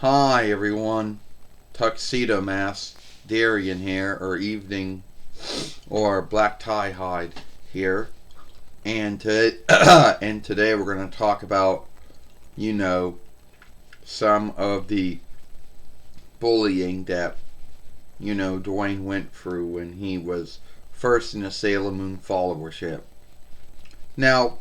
Hi everyone, Tuxedo mask, Darian here, or evening, or black tie hide here, and and today we're going to talk about, you know, some of the bullying that Duane went through when he was first in the Sailor Moon followership. Now,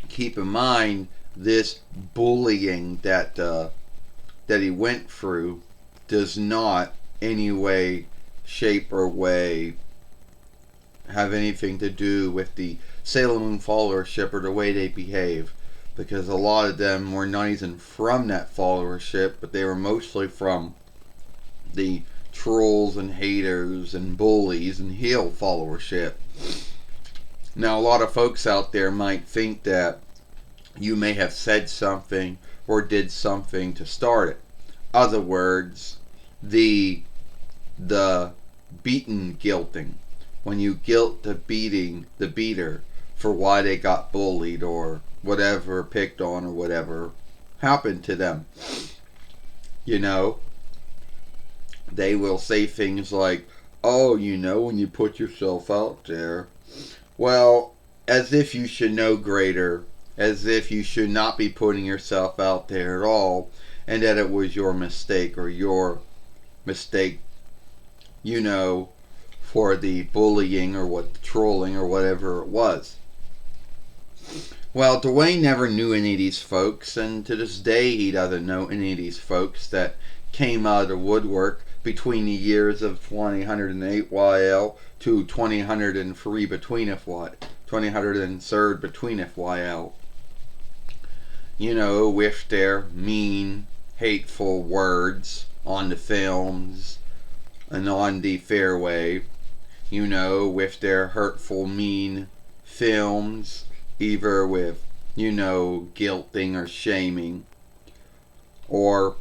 keep in mind this bullying that he went through does not any way, shape, or way have anything to do with the Sailor Moon followership or the way they behave. Because a lot of them were not even from that followership, but they were mostly from the trolls and haters and bullies and heel followership. Now, a lot of folks out there might think that you may have said something or did something to start it. Other words, the beaten guilting. When you guilt the beater for why they got bullied or whatever, picked on or whatever happened to them. They will say things like, oh, when you put yourself out there. Well, as if you should know greater, as if you should not be putting yourself out there at all, and that it was your mistake or your mistake, for the bullying or what the trolling or whatever it was. Well, Duane never knew any of these folks, and to this day he doesn't know any of these folks that came out of the woodwork between the years of 2008 YL to 2003 between FY, 2003 between FYL. With their mean, hateful words on the films and on the fairway, with their hurtful, mean films, either with, guilting or shaming, or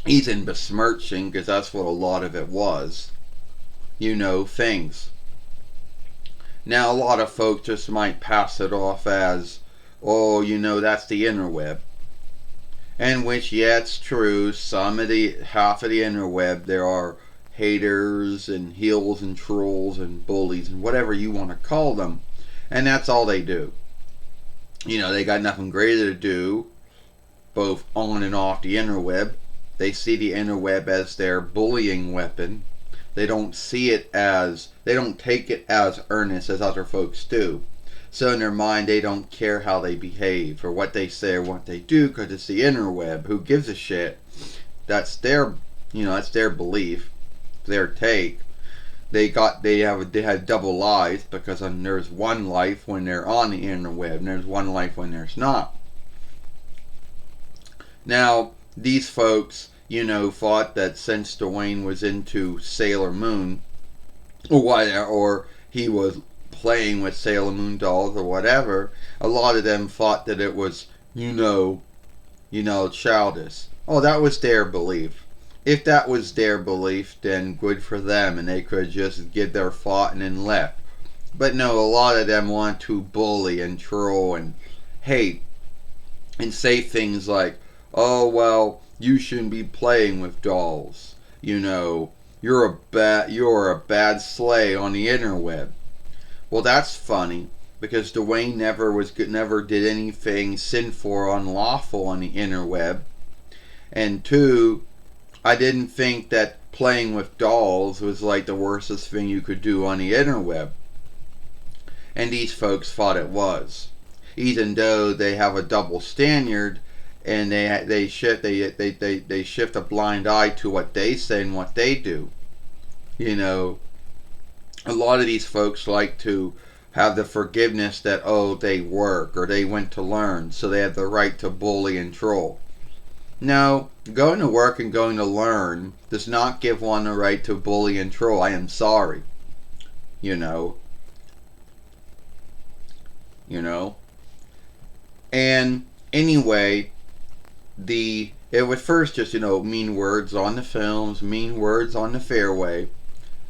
even besmirching, because that's what a lot of it was, things. Now, a lot of folks just might pass it off as, oh, that's the interweb. And which, yeah, it's true. Half of the interweb, there are haters and heels and trolls and bullies and whatever you want to call them. And that's all they do. They got nothing greater to do, both on and off the interweb. They see the interweb as their bullying weapon. They don't take it as earnest as other folks do. So in their mind, they don't care how they behave or what they say or what they do, because it's the interweb. Who gives a shit? That's their belief, their take. They have double lives, because there's one life when they're on the interweb, and there's one life when there's not. Now, these folks, thought that since Duane was into Sailor Moon, or he was playing with Sailor Moon dolls or whatever, a lot of them thought that it was, childish. Oh, that was their belief. If that was their belief, then good for them, and they could just give their thought and then left. But no, a lot of them want to bully and troll and hate and say things like, oh, well, you shouldn't be playing with dolls. You're a bad slay on the interweb. Well, that's funny, because Duane never did anything sinful or unlawful on the interweb. And two, I didn't think that playing with dolls was like the worstest thing you could do on the interweb. And these folks thought it was. Even though they have a double standard, and they shift a blind eye to what they say and what they do. A lot of these folks like to have the forgiveness that, oh, they work or they went to learn, so they have the right to bully and troll. No, going to work and going to learn does not give one the right to bully and troll. I am sorry. And anyway, it was first just, mean words on the films, mean words on the fairway.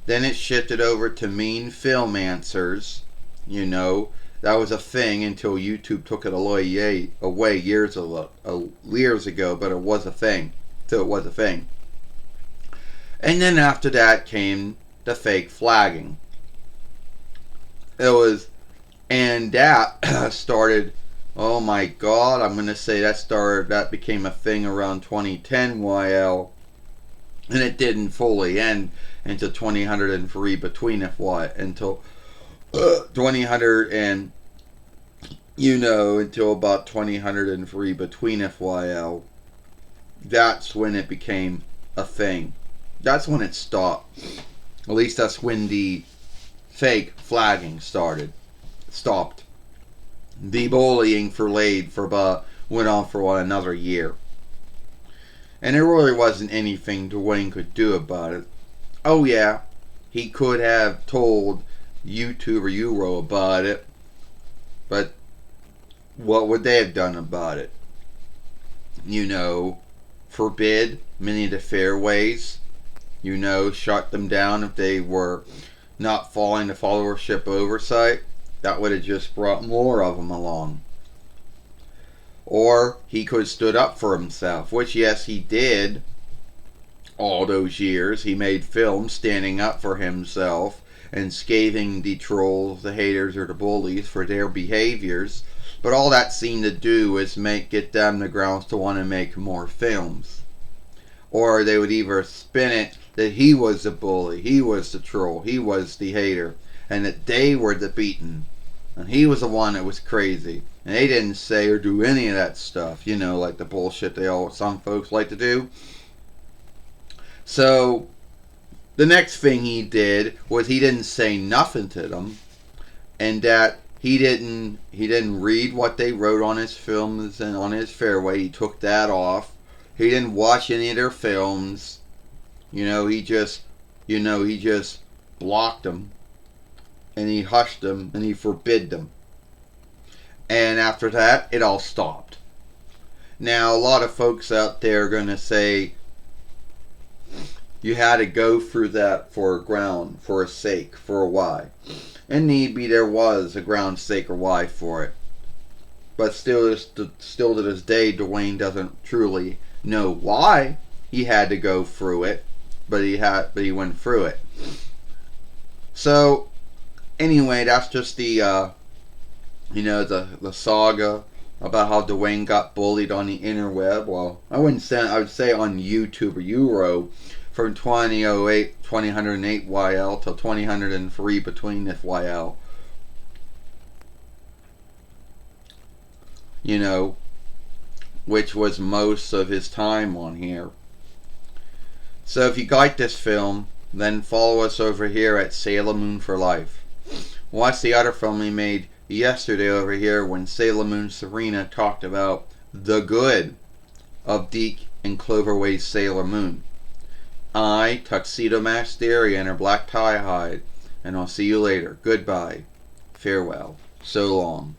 Then it shifted over to mean film answers. That was a thing until YouTube took it away years ago, but it was a thing. So it was a thing. And then after that came the fake flagging. It was, and that started, oh my god, I'm going to say that became a thing around 2010 YL. And it didn't fully end until 2003 between FY, until 2000 and, until about 2003 between FYL. That's when it became a thing. That's when it stopped. At least that's when the fake flagging stopped. The bullying went on for another year. And there really wasn't anything Duane could do about it. Oh yeah, he could have told YouTube or Euro about it, but what would they have done about it? Forbid many of the fairways. Shut them down if they were not following the followership oversight. That would have just brought more of them along. Or he could have stood up for himself, which yes he did all those years. He made films standing up for himself and scathing the trolls, the haters, or the bullies for their behaviors. But all that seemed to do is get them the grounds to want to make more films. Or they would either spin it that he was the bully, he was the troll, he was the hater, and that they were the beaten, and he was the one that was crazy. And they didn't say or do any of that stuff, like the bullshit some folks like to do. So the next thing he did was he didn't say nothing to them, and that he didn't read what they wrote on his films and on his fairway. He took that off. He didn't watch any of their films. He just blocked them, and he hushed them, and he forbid them. And after that, it all stopped. Now, a lot of folks out there are going to say you had to go through that for a ground, for a sake, for a why. And need be there was a ground, sake, or why for it. But still to this day, Duane doesn't truly know why he had to go through it, but he went through it. So anyway, that's just the the saga about how Duane got bullied on the interweb. Well, I would say on YouTube or Euro from 2008 YL till 2003 between this YL. Which was most of his time on here. So if you like this film, then follow us over here at Sailor Moon for Life. Watch the other film we made yesterday over here when Sailor Moon Serena talked about the good of Deke and Cloverway's Sailor Moon. I, Tuxedo Masteria, and her black tie hide, and I'll see you later. Goodbye. Farewell. So long.